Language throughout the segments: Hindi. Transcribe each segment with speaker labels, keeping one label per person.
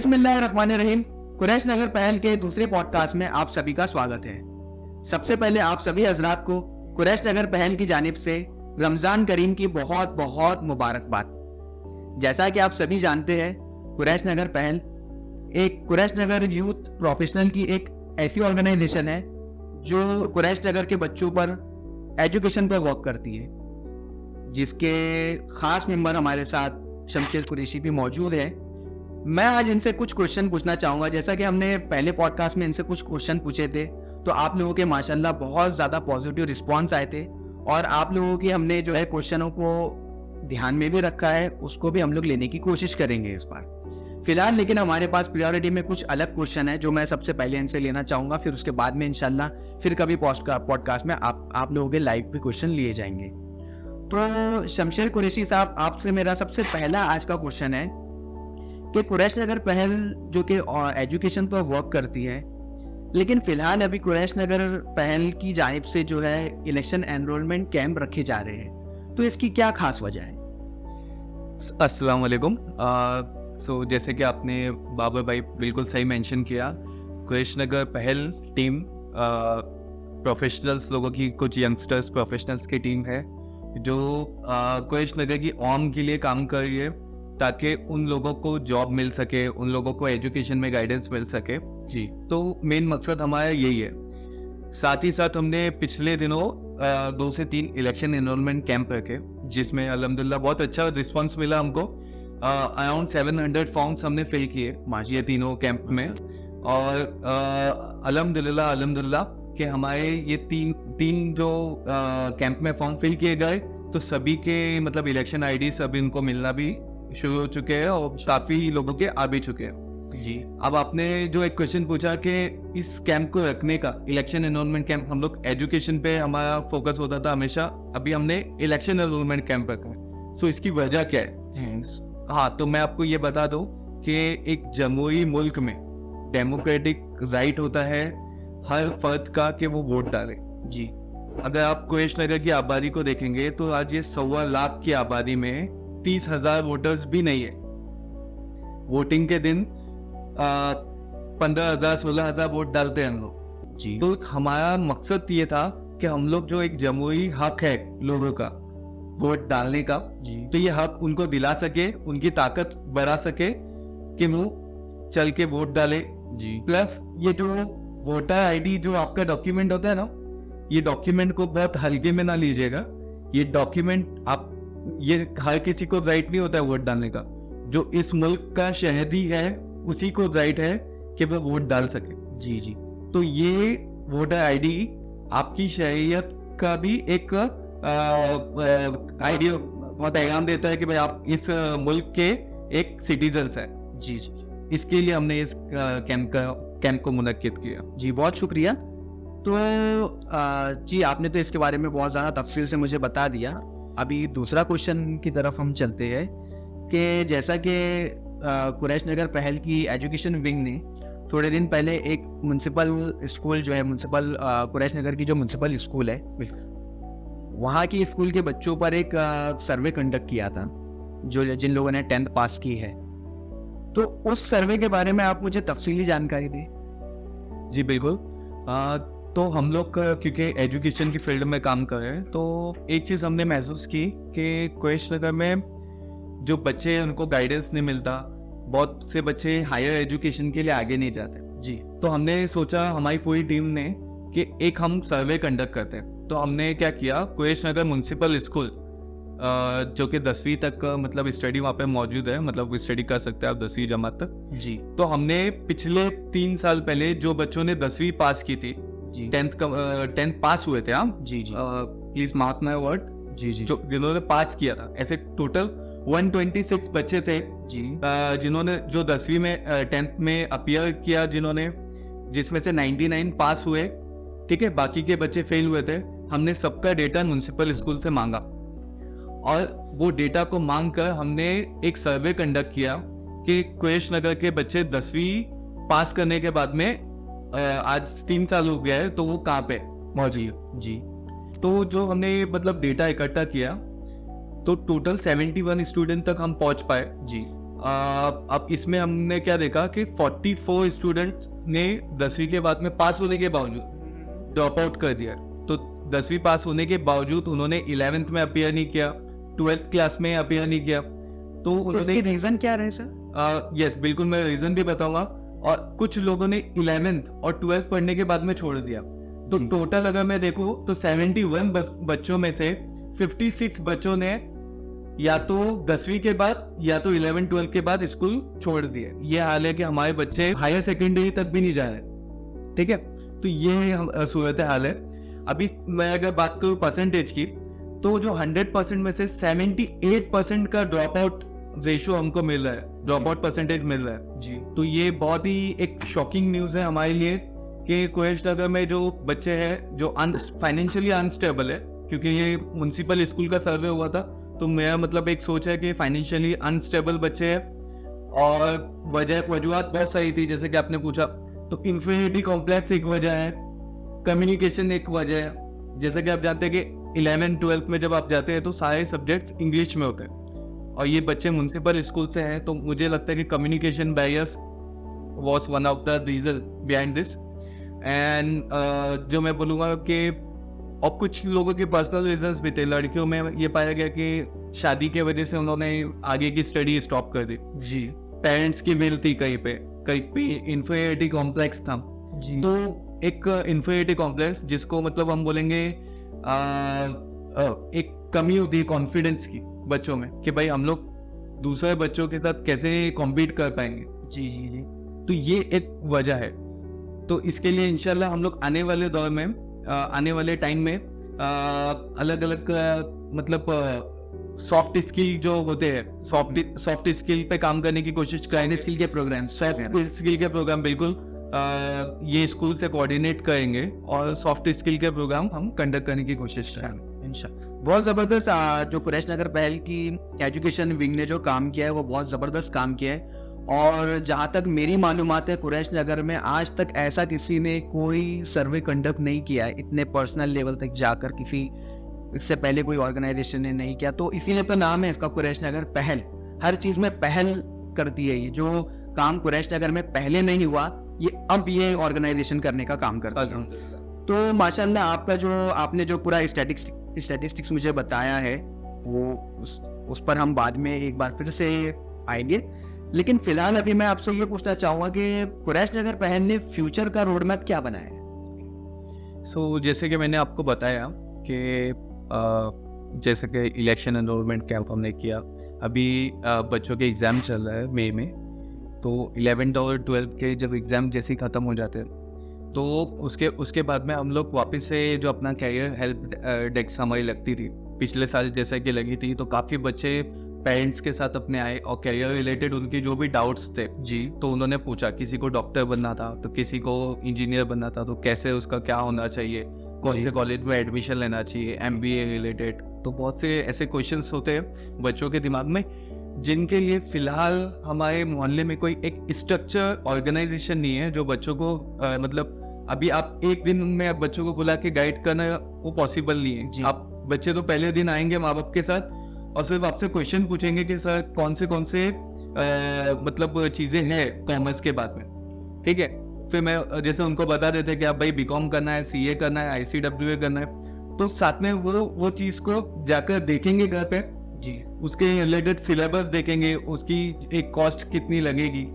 Speaker 1: बिस्मिल्लाहिर्रहमानिर्रहीम। कुरैश नगर पहल के दूसरे पॉडकास्ट में आप सभी का स्वागत है। सबसे पहले आप सभी हजरात को कुरैश नगर पहल की जानिब से रमजान करीम की बहुत बहुत मुबारकबाद। जैसा कि आप सभी जानते हैं, कुरैश नगर पहल एक कुरैश नगर यूथ प्रोफेशनल की एक ऐसी ऑर्गेनाइजेशन है जो कुरैश नगर के बच्चों पर एजुकेशन पर वर्क करती है, जिसके खास मेंबर हमारे साथ शमशेर कुरैशी भी मौजूद है। मैं आज इनसे कुछ क्वेश्चन पूछना चाहूँगा। जैसा कि हमने पहले पॉडकास्ट में इनसे कुछ क्वेश्चन पूछे थे, तो आप लोगों के माशाल्लाह बहुत ज़्यादा पॉजिटिव रिस्पांस आए थे और आप लोगों की हमने जो है क्वेश्चनों को ध्यान में भी रखा है, उसको भी हम लोग लेने की कोशिश करेंगे इस बार। फिलहाल लेकिन हमारे पास प्रायोरिटी में कुछ अलग क्वेश्चन है जो मैं सबसे पहले इनसे लेना चाहूँगा, फिर उसके बाद में इंशाल्लाह फिर कभी पॉडकास्ट में आप लोगों के लाइव भी क्वेश्चन लिए जाएंगे। तो शमशेर कुरैशी साहब, आपसे मेरा सबसे पहला आज का क्वेश्चन है कि कुरैश नगर पहल जो कि एजुकेशन पर वर्क करती है, लेकिन फिलहाल अभी कुरैश नगर पहल की जानिब से जो है इलेक्शन एनरोलमेंट कैंप रखे जा रहे हैं, तो इसकी क्या खास वजह है?
Speaker 2: अस्सलाम वालेकुम। सो जैसे कि आपने बाबर भाई बिल्कुल सही मेंशन किया, कुरैश नगर पहल टीम प्रोफेशनल्स लोगों की, कुछ यंगस्टर्स प्रोफेशनल्स की टीम है जो कुरैश नगर की आवाम के लिए काम कर रही है ताकि उन लोगों को जॉब मिल सके, उन लोगों को एजुकेशन में गाइडेंस मिल सके। जी, तो मेन मकसद हमारा यही है। साथ ही साथ हमने पिछले दिनों 2 से 3 इलेक्शन एनरोलमेंट कैंप रखे, जिसमें अल्हम्दुलिल्लाह बहुत अच्छा रिस्पांस मिला हमको। अराउंड 700 फॉर्म्स हमने फिल किए ये तीनों कैंप में, और अल्हम्दुलिल्लाह कि हमारे ये तीन जो कैंप में फॉर्म फिल किए गए, तो सभी के मतलब इलेक्शन आईडी सभी उनको मिलना भी शुरू हो चुके हैं और काफी लोगों के आ भी चुके हैं। जी, अब आपने जो एक क्वेश्चन पूछा कि इस कैंप को रखने का, इलेक्शन एनरोलमेंट कैंप, हम लोग एजुकेशन पे हमारा फोकस होता था हमेशा, अभी हमने इलेक्शन एनरोलमेंट कैंप रखा है। सो इसकी वजह क्या है? हाँ, तो मैं आपको ये बता दूं कि एक जमहूरी मुल्क में डेमोक्रेटिक राइट होता है हर फर्द का कि वो वोट डाले। जी, अगर आप कुरैश नगर की आबादी को देखेंगे तो आज ये 1.25 लाख की आबादी में 30,000 वोटर्स भी नहीं है। वोटिंग के दिन 15,000 16,000 वोट डालते हैं हम लोग। जी, तो हमारा मकसद ये था कि हम लोग जो एक जमहूरी हक है लोगों का वोट डालने का, जी, तो ये हक उनको दिला सके, उनकी ताकत बढ़ा सके कि वो चल के वोट डाले। जी, प्लस ये जो वोटर आईडी जो आपका डॉक्यूमेंट होता है ना, ये डॉक्यूमेंट को बहुत हल्के में ना लीजिएगा। ये डॉक्यूमेंट आप, ये हर किसी को राइट नहीं होता है वोट डालने का। जो इस मुल्क का शहरी है उसी को राइट है कि वह वोट डाल सके। जी जी, तो ये वोटर आईडी आपकी शहरियत का भी एक आईडी पैगाम देता है कि भाई आप इस मुल्क के एक सिटीजन्स हैं। जी जी, इसके लिए हमने इस कैंप को मुनक्किद किया।
Speaker 1: जी, बहुत शुक्रिया। तो जी, आपने तो इसके बारे में बहुत ज़्यादा तफसील से मुझे बता दिया। अभी दूसरा क्वेश्चन की तरफ हम चलते हैं कि जैसा कि कुरैश नगर पहल की एजुकेशन विंग ने थोड़े दिन पहले एक म्युनिसिपल स्कूल जो है, म्युनिसिपल कुरैश नगर की जो म्युनिसिपल स्कूल है, वहाँ की स्कूल के बच्चों पर एक सर्वे कंडक्ट किया था जिन लोगों ने 10th पास की है। तो उस सर्वे के बारे में आप मुझे तफसीली जानकारी दें।
Speaker 2: जी बिल्कुल। तो हम लोग क्योंकि एजुकेशन की फील्ड में काम कर रहे हैं, तो एक चीज़ हमने महसूस की कि कुरैश नगर में जो बच्चे हैं उनको गाइडेंस नहीं मिलता। बहुत से बच्चे हायर एजुकेशन के लिए आगे नहीं जाते। जी, तो हमने सोचा हमारी पूरी टीम ने कि एक हम सर्वे कंडक्ट करते हैं। तो हमने क्या किया, कुरैश नगर म्युनिसिपल स्कूल जो कि 10वीं तक मतलब स्टडी वहाँ पे मौजूद है, मतलब स्टडी कर सकते हैं आप 10वीं जमात तक। जी, तो हमने पिछले 3 साल पहले जो बच्चों ने 10वीं पास की थी, 10th पास हुए थे, आप जी जी प्लीज मार्क माय वर्ड, जी जी, जो जिन्होंने पास किया था, ऐसे टोटल 126 बच्चे थे जी, जिन्होंने जो 10वीं में 10th में अपीयर किया, जिन्होंने, जिसमें से 99 पास हुए। ठीक है, बाकी के बच्चे फेल हुए थे। हमने सबका डेटा म्युनिसिपल स्कूल से मांगा और वो डेटा को मांग कर हमने एक सर्वे कंडक्ट किया कि कुरैश नगर के बच्चे 10वीं पास करने के बाद में आज 3 साल हो गया है, तो वो कहाँ पे मौजूद है। जी, तो जो हमने मतलब डेटा इकट्ठा किया, तो टोटल 71 स्टूडेंट तक हम पहुंच पाए। जी, अब इसमें हमने क्या देखा कि 44 स्टूडेंट्स ने 10वीं के बाद में पास होने के बावजूद ड्रॉप आउट कर दिया। तो 10वीं पास होने के बावजूद उन्होंने 11th में अपीयर नहीं किया, 12th क्लास में अपीयर नहीं किया। तो उन्होंने
Speaker 1: रीजन क्या रहे सर?
Speaker 2: यस बिल्कुल, मैं रीजन भी बताऊंगा। और कुछ लोगों ने 11th और 12th पढ़ने के बाद में छोड़ दिया। तो टोटल अगर मैं देखूं तो 71 बच्चों में से 56 बच्चों ने या तो 10वीं के बाद या तो 11 12 के बाद स्कूल छोड़ दिए। ये हाल है कि हमारे बच्चे हायर सेकेंडरी तक भी नहीं जा रहे। ठीक है, तो ये सूरत हाल है। अभी मैं अगर बात करूं परसेंटेज की, तो जो 100% में से 78% का ड्रॉप आउट रेशियो हमको मिल रहा है, ड्रॉप आउट परसेंटेज मिल रहा है
Speaker 1: जी।
Speaker 2: तो ये बहुत ही एक शॉकिंग न्यूज है हमारे लिए कि कुरैश नगर में जो बच्चे हैं जो फाइनेंशियली अनस्टेबल है, क्योंकि ये म्युनिसिपल स्कूल का सर्वे हुआ था, तो मेरा मतलब एक सोच है कि फाइनेंशियली अनस्टेबल बच्चे हैं। और वजूहत बहुत सारी थी, जैसे कि आपने पूछा, तो इंफीरियरिटी कॉम्प्लेक्स एक वजह है, कम्युनिकेशन एक वजह है। जैसे कि आप जानते हैं कि 11 12 में जब आप जाते हैं तो सारे सब्जेक्ट्स इंग्लिश में होते हैं, और ये बच्चे म्युनिसिपल स्कूल से हैं, तो मुझे लगता है कि communication barriers was one of the reason behind this. And जो मैं बोलूँगा कि और कुछ लोगों के पर्सनल रीजंस भी थे। लड़कियों में ये पाया गया कि शादी के वजह से उन्होंने आगे की स्टडी स्टॉप कर दी
Speaker 1: जी।
Speaker 2: पेरेंट्स की विल थी, कहीं पे इंफीरियरिटी कॉम्प्लेक्स था
Speaker 1: जी।
Speaker 2: तो एक इंफीरियरिटी कॉम्प्लेक्स जिसको मतलब हम बोलेंगे एक कमी होती है कॉन्फिडेंस की बच्चों में कि भाई हम लोग दूसरे बच्चों के साथ कैसे कॉम्पीट कर पाएंगे।
Speaker 1: जी जी जी।
Speaker 2: तो ये एक वजह है। तो इसके लिए इंशाल्लाह हम लोग आने वाले दौर में आने वाले टाइम में अलग अलग मतलब सॉफ्ट स्किल जो होते हैं, सॉफ्ट स्किल पे काम करने की कोशिश करेंगे।
Speaker 1: स्किल के प्रोग्राम,
Speaker 2: सॉफ्ट स्किल के प्रोग्राम बिल्कुल ये स्कूल से कोऑर्डिनेट करेंगे और सॉफ्ट स्किल के प्रोग्राम हम कंडक्ट करने की कोशिश करेंगे
Speaker 1: इंशाल्लाह। बहुत ज़बरदस्त जो कुरैश नगर पहल की एजुकेशन विंग ने जो काम किया है वो बहुत ज़बरदस्त काम किया है। और जहाँ तक मेरी मालूमात है, कुरैश नगर में आज तक ऐसा किसी ने कोई सर्वे कंडक्ट नहीं किया है इतने पर्सनल लेवल तक जाकर, किसी इससे पहले कोई ऑर्गेनाइजेशन ने नहीं किया। तो इसीलिए तो नाम है इसका कुरैश नगर पहल। हर चीज़ में पहल करती है। ये जो काम कुरैश नगर में पहले नहीं हुआ, ये अब ये ऑर्गेनाइजेशन करने का काम करता है। तो माशाल्लाह आपका जो आपने जो पूरा स्टैटिस्टिक्स मुझे बताया है वो उस पर हम बाद में एक बार फिर से आएंगे। लेकिन फिलहाल अभी मैं आपसे ये पूछना चाहूँगा कि कुरैश नगर पहल ने फ्यूचर का रोड मैप क्या बनाया है?
Speaker 2: सो जैसे कि मैंने आपको बताया कि जैसे कि इलेक्शन एनरोलमेंट कैंप हमने किया, अभी बच्चों के एग्ज़ाम चल रहा है मई में। तो 11 और 12 के जब एग्ज़ाम जैसे ही ख़त्म हो जाते हैं तो उसके बाद में हम लोग वापस से जो अपना कैरियर हेल्प डेस्क हमारी लगती थी, पिछले साल जैसा कि लगी थी, तो काफ़ी बच्चे पेरेंट्स के साथ अपने आए और कैरियर रिलेटेड उनके जो भी डाउट्स थे जी, तो उन्होंने पूछा। किसी को डॉक्टर बनना था, तो किसी को इंजीनियर बनना था, तो कैसे उसका क्या होना चाहिए, कौन से कॉलेज में एडमिशन लेना चाहिए, MBA रिलेटेड। तो बहुत से ऐसे क्वेश्चंस होते हैं बच्चों के दिमाग में जिनके लिए फ़िलहाल हमारे मोहल्ले में कोई एक स्ट्रक्चर ऑर्गेनाइजेशन नहीं है जो बच्चों को मतलब अभी आप एक दिन में आप बच्चों को बुला के गाइड करना वो पॉसिबल नहीं है। आप बच्चे तो पहले दिन आएंगे माँ बाप के साथ और सिर्फ आपसे क्वेश्चन पूछेंगे कि सर कौन से मतलब चीज़ें हैं कॉमर्स के बाद में, ठीक है। फिर मैं जैसे उनको बता देते कि आप भाई BCom करना है, CA करना है, ICWA करना है, तो साथ में वो चीज़ को जाकर देखेंगे घर पे जी, उसके रिलेटेड सिलेबस देखेंगे, उसकी एक कॉस्ट कितनी लगेगी।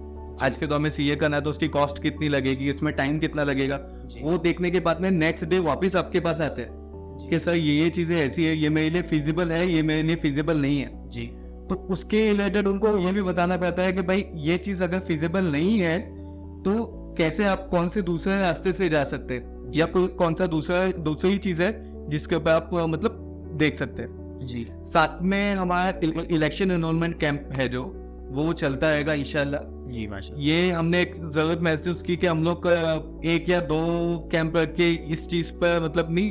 Speaker 2: आज के दौर में CA करना है तो उसकी कॉस्ट कितनी लगेगी, उसमें टाइम कितना लगेगा, वो देखने के बाद में नेक्स्ट डे वापस आपके पास आते हैं कि सर ये चीज़ें ऐसी है, ये मेरे लिए फिजिबल है, ये मेरे लिए फिजिबल नहीं है जी। तो उसके रिलेटेड उनको ये भी बताना पड़ता है कि भाई ये चीज़ अगर फिजिबल नहीं है तो कैसे आप कौन से दूसरे रास्ते से जा सकते हैं, या कोई कौन सा दूसरी चीज़ है जिसके ऊपर आप मतलब देख सकते हैं जी। साथ में हमारा इलेक्शन एनरोलमेंट कैंप है जो वो चलता रहेगा इंशाल्लाह जी। माशाल्लाह ये हमने एक जरूरत महसूस की कि हम लोग 1 या 2 कैंप रख के इस चीज़ पर मतलब नहीं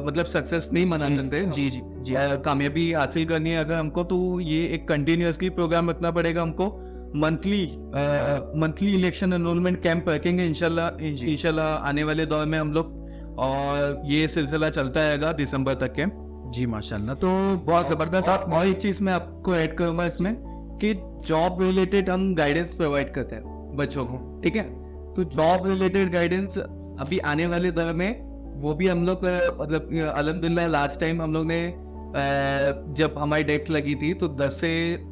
Speaker 2: मतलब सक्सेस नहीं मना सकते जी जी जी। कामयाबी हासिल करनी है अगर हमको, तो ये एक कंटिन्यूसली प्रोग्राम रखना पड़ेगा हमको। मंथली इलेक्शन एनरोलमेंट कैंप रखेंगे इंशाल्लाह आने वाले दौर में हम लोग, और ये सिलसिला चलता रहेगा दिसंबर तक के जी। माशाल्लाह, तो बहुत ज़बरदस्त। और एक चीज़ मैं आपको ऐड करूँगा इसमें कि जॉब रिलेटेड हम गाइडेंस प्रोवाइड करते हैं बच्चों को, ठीक है। तो जॉब रिलेटेड गाइडेंस अभी आने वाले दौर में वो भी हम लोग मतलब अल्हम्दुलिल्लाह लास्ट टाइम हम लोग ने जब हमारी डेस्क लगी थी तो 10 से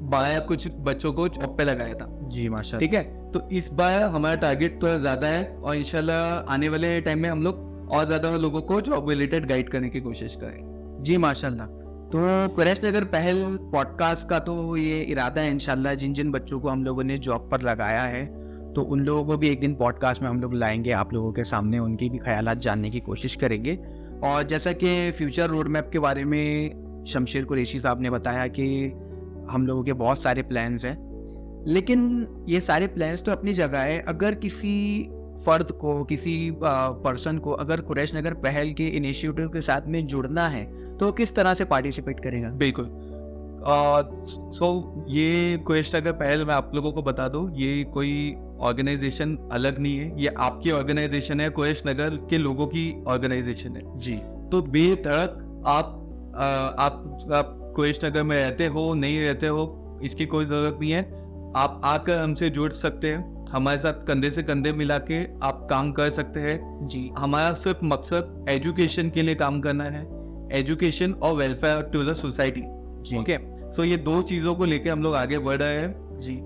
Speaker 2: 12 कुछ बच्चों को जॉब पे लगाया था,
Speaker 1: जी माशाल्लाह।
Speaker 2: ठीक है। तो इस बार हमारा टारगेट थोड़ा ज़्यादा है और इंशाल्लाह आने वाले टाइम में हम लोग और ज़्यादा लोगों को जॉब रिलेटेड गाइड करने की कोशिश करेंगे।
Speaker 1: जी माशाल्लाह। तो कुरैश नगर पहल पॉडकास्ट का तो ये इरादा है इंशाल्लाह जिन जिन बच्चों को हम लोगों ने जॉब पर लगाया है तो उन लोगों को भी एक दिन पॉडकास्ट में हम लोग लाएंगे, आप लोगों के सामने उनकी भी ख्यालात जानने की कोशिश करेंगे। और जैसा कि फ्यूचर रोड मैप के बारे में शमशेर कुरैशी साहब ने बताया कि हम लोगों के बहुत सारे प्लान्स हैं, लेकिन ये सारे प्लान्स तो अपनी जगह है। अगर किसी फ़र्द को, किसी पर्सन को अगर कुरैश नगर पहल के इनिशिएटिव के साथ में जुड़ना है तो किस तरह से पार्टिसिपेट करेगा?
Speaker 2: बिल्कुल। सो ये कुरैश नगर पहल मैं आप लोगों को बता दूं, ये कोई ऑर्गेनाइजेशन अलग नहीं है, ये आपकी ऑर्गेनाइजेशन है, कुरैश नगर के लोगों की ऑर्गेनाइजेशन है
Speaker 1: जी।
Speaker 2: तो बेधड़क आप कुरैश नगर में रहते हो नहीं रहते हो इसकी कोई ज़रूरत नहीं है, आप आकर हमसे जुड़ सकते हैं, हमारे साथ कंधे से कंधे मिला के आप काम कर सकते हैं।
Speaker 1: जी।
Speaker 2: हमारा सिर्फ मकसद एजुकेशन के लिए काम करना है, एजुकेशन और वेलफेयर टू द सोसाइटी,
Speaker 1: जी।
Speaker 2: ओके। सो ये दो चीज़ों को लेके हम लोग आगे बढ़ रहे हैं।
Speaker 1: जी।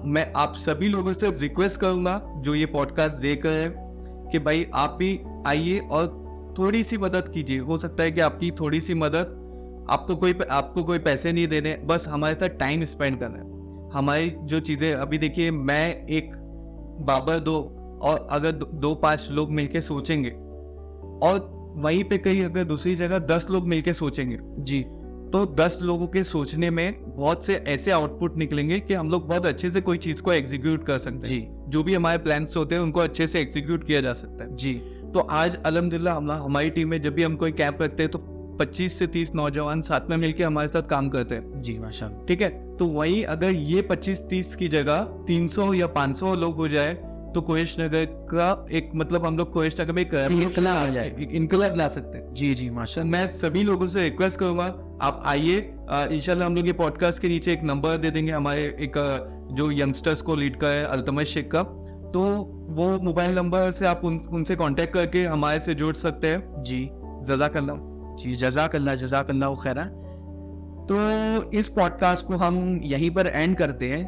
Speaker 2: मैं आप सभी लोगों से रिक्वेस्ट करूंगा जो ये पॉडकास्ट देख रहे हैं कि भाई आप भी आइए और थोड़ी सी मदद कीजिए। हो सकता है कि आपकी थोड़ी सी मदद, आपको कोई पैसे नहीं देने, बस हमारे साथ टाइम स्पेंड करना है। हमारी जो चीज़ें अभी देखिए, मैं एक बाबर दो और अगर 2-5 लोग मिलके सोचेंगे और वहीं पे कहीं अगर दूसरी जगह 10 लोग मिलके सोचेंगे
Speaker 1: जी।
Speaker 2: तो 10 लोगों के सोचने में बहुत से ऐसे आउटपुट निकलेंगे कि हम लोग बहुत अच्छे से कोई चीज़ को एग्जीक्यूट कर सकते हैं।
Speaker 1: जी।
Speaker 2: जो भी हमारे प्लान्स होते हैं उनको अच्छे से एग्जीक्यूट किया जा सकता है।
Speaker 1: जी।
Speaker 2: तो आज अल्हम्दुलिल्लाह हमारी टीम में जब भी हम कोई कैंप रखते हैं तो 25 से 30 नौजवान साथ में मिलकर हमारे साथ काम करते हैं।
Speaker 1: जी माशाल्लाह।
Speaker 2: ठीक है, तो वहीं अगर ये 25-30 की जगह 300 या 500 लोग हो जाए तो कुरैश नगर का एक मतलब हम लोग कुरैश नगर में एक
Speaker 1: इनकलाब आ जाए,
Speaker 2: एक इनकलाब ला सकते हैं।
Speaker 1: जी जी माशाल्लाह।
Speaker 2: मैं सभी लोगों से रिक्वेस्ट करूंगा आप आइए। इंशाल्लाह हम लोग ये पॉडकास्ट के नीचे एक नंबर दे देंगे हमारे एक जो यंगस्टर्स को लीड कर है अल्तमश शेख का, तो वो मोबाइल नंबर से आप उनसे कांटेक्ट करके हमारे से जुड़ सकते हैं।
Speaker 1: जी
Speaker 2: जज़ाकल्लाह।
Speaker 1: जी जज़ाकल्लाह खैरा। तो इस पॉडकास्ट को हम यहीं पर एंड करते हैं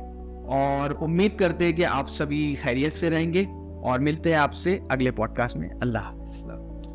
Speaker 1: और उम्मीद करते हैं कि आप सभी खैरियत से रहेंगे और मिलते हैं आपसे अगले पॉडकास्ट में। अल्लाह हाफ़िज़।